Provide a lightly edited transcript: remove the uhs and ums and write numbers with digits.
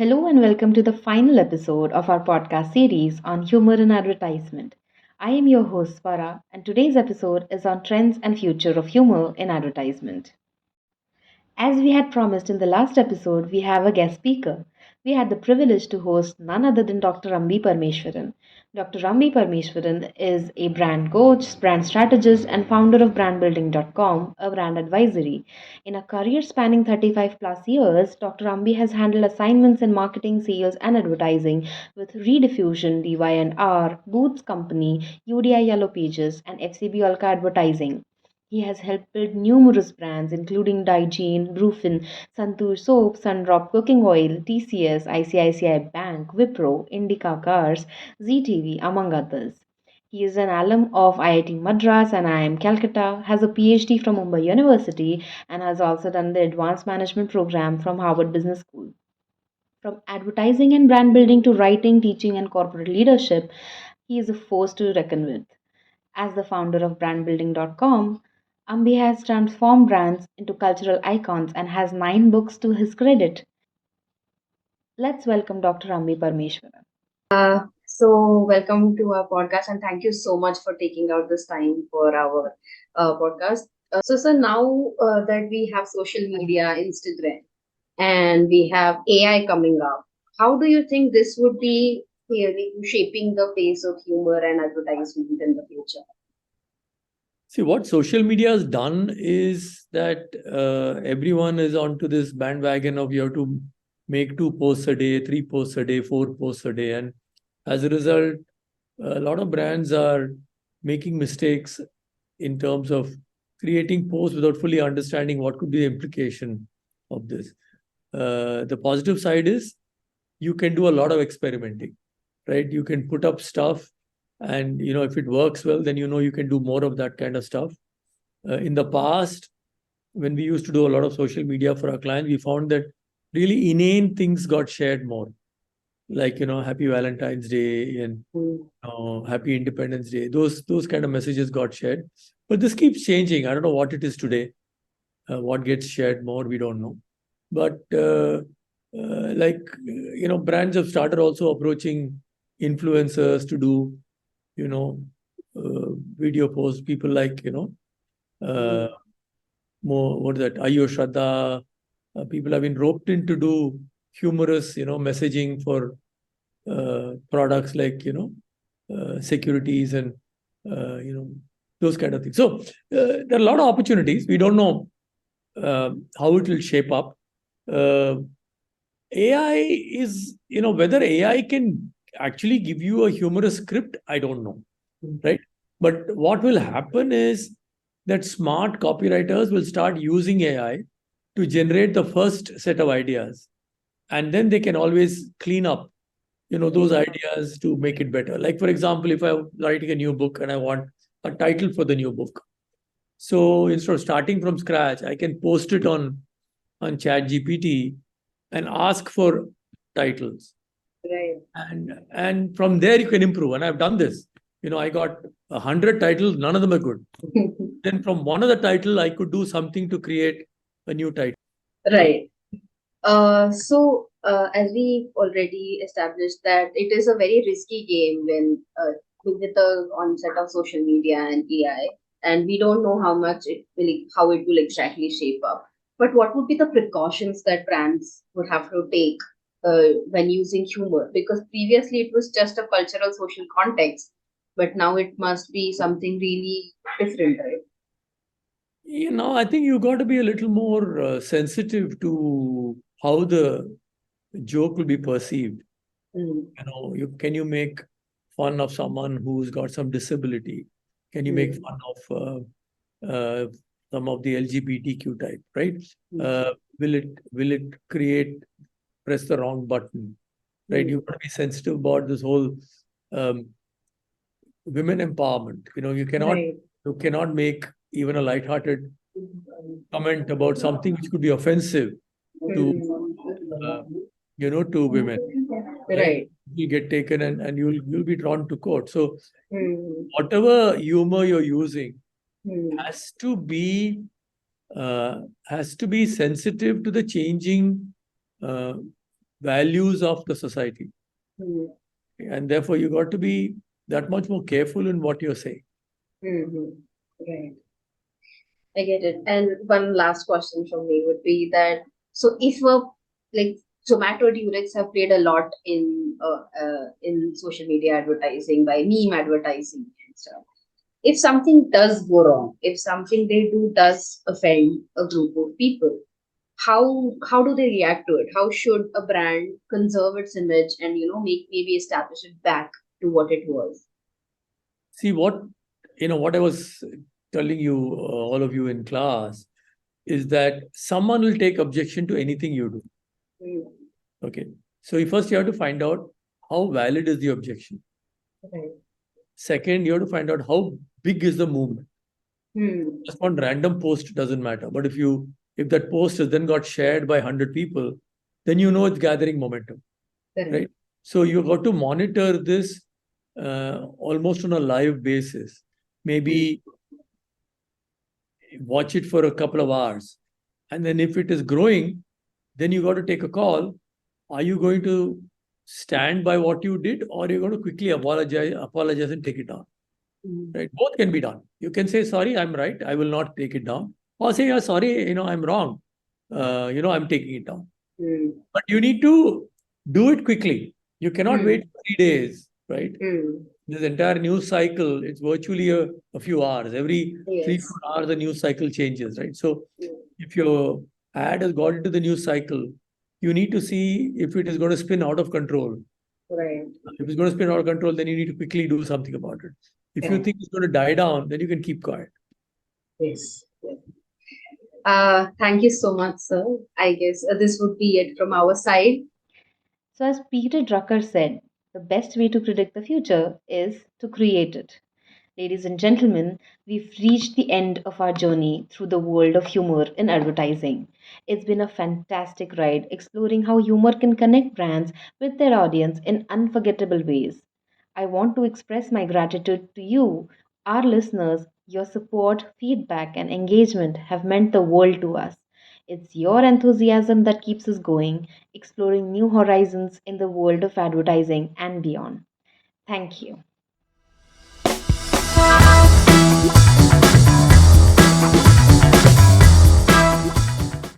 Hello and welcome to the final episode of our podcast series on humor in advertisement. I am your host Farah, and today's episode is on trends and future of humor in advertisement. As we had promised in the last episode, we have a guest speaker. We had the privilege to host none other than Dr. Ambi Parmeshwaran. Dr. Ambi Parmeshwaran is a brand coach, brand strategist, and founder of brandbuilding.com, a brand advisory. In a career spanning 35 plus years, Dr. Ambi has handled assignments in marketing, sales, and advertising with Rediffusion, DY&R, Boots Company, UDI Yellow Pages, and FCB Olka Advertising. He has helped build numerous brands including Digene, Brufin, Santoor Soap, Sundrop Cooking Oil, TCS, ICICI Bank, Wipro, Indica Cars, ZTV, among others. He is an alum of IIT Madras and IIM Calcutta, has a PhD from Mumbai University, and has also done the Advanced Management program from Harvard Business School. From advertising and brand building to writing, teaching, and corporate leadership, he is a force to reckon with. As the founder of brandbuilding.com, Ambi has transformed brands into cultural icons and has 9 books to his credit. Let's welcome Dr. Ambi Parmeshwaran. So welcome to our podcast, and thank you so much for taking out this time for our podcast. So now that we have social media, Instagram, and we have AI coming up, how do you think this would be really shaping the face of humor and advertisement in the future? See, what social media has done is that everyone is onto this bandwagon of you have to make 2 posts a day, 3 posts a day, 4 posts a day. And as a result, a lot of brands are making mistakes in terms of creating posts without fully understanding what could be the implication of this. The positive side is you can do a lot of experimenting, right? You can put up stuff, and if it works well, then you can do more of that kind of stuff. In the past, when we used to do a lot of social media for our clients, we found that really inane things got shared more, like Happy Valentine's Day and Happy Independence Day. Those kind of messages got shared, but this keeps changing. I don't know what it is today. What gets shared more, we don't know. But brands have started also approaching influencers to do video posts. People like more, what is that, Ayo Shraddha. People have been roped in to do humorous messaging for products like securities and those kind of things. So there are a lot of opportunities. We don't know how it will shape up. AI is, whether AI can actually give you a humorous script, I don't know, right? But what will happen is that smart copywriters will start using AI to generate the first set of ideas, and then they can always clean up, those ideas to make it better. Like, for example, if I'm writing a new book and I want a title for the new book, so instead of starting from scratch, I can post it on ChatGPT and ask for titles. Right. And from there you can improve. And I've done this. I got 100 titles, none of them are good. Then from one of the title, I could do something to create a new title. Right. As we already established that it is a very risky game when with the onset of social media and AI, and we don't know how it will exactly shape up. But what would be the precautions that brands would have to take when using humor? Because previously it was just a cultural social context, but now it must be something really different, right? I think you got to be a little more sensitive to how the joke will be perceived. Can you make fun of someone who's got some disability? Can you make fun of some of the LGBTQ type, right? Will it press the wrong button, right? You've got to be sensitive about this whole women empowerment. You cannot make even a lighthearted comment about something which could be offensive to to women. Right. You get taken and you'll be drawn to court. So whatever humor you're using has to be sensitive to the changing values of the society. Hmm. And therefore, you got to be that much more careful in what you're saying. Hmm. Right. I get it. And one last question from me would be that, so if a like Zomato Durex have played a lot in social media advertising by meme advertising and stuff. If something does go wrong, if something they do does offend a group of people, how do they react to it? How should a brand conserve its image and make maybe establish it back to what it was? See, what I was telling you, all of you in class, is that someone will take objection to anything you do. Hmm. Okay. So first you have to find out how valid is the objection. Right. Second, you have to find out how big is the movement. Hmm. Just one random post doesn't matter. But if that post has then got shared by 100 people, then you know it's gathering momentum, Correct. right? So you got to monitor this almost on a live basis. Maybe watch it for a couple of hours. And then if it is growing, then you got to take a call. Are you going to stand by what you did, or are you going to quickly apologize and take it down? Hmm. Right? Both can be done. You can say, sorry, I'm right. I will not take it down. Or say, yeah, sorry, I'm wrong. I'm taking it down. Hmm. But you need to do it quickly. You cannot Hmm. wait 3 days, right? Hmm. This entire news cycle, it's virtually a few hours. Every three, Yes. 4 hours, the news cycle changes, right? So Hmm. if your ad has got into the news cycle, you need to see if it is going to spin out of control. Right. If it's going to spin out of control, then you need to quickly do something about it. If you Correct. think it's going to die down, then you can keep quiet. Yes. Yes. Thank you so much, sir. I guess this would be it from our side. So, as Peter Drucker said, the best way to predict the future is to create it. Ladies and gentlemen, we've reached the end of our journey through the world of humor in advertising. It's been a fantastic ride exploring how humor can connect brands with their audience in unforgettable ways. I want to express my gratitude to you, our listeners. Your support, feedback, and engagement have meant the world to us. It's your enthusiasm that keeps us going, exploring new horizons in the world of advertising and beyond. Thank you.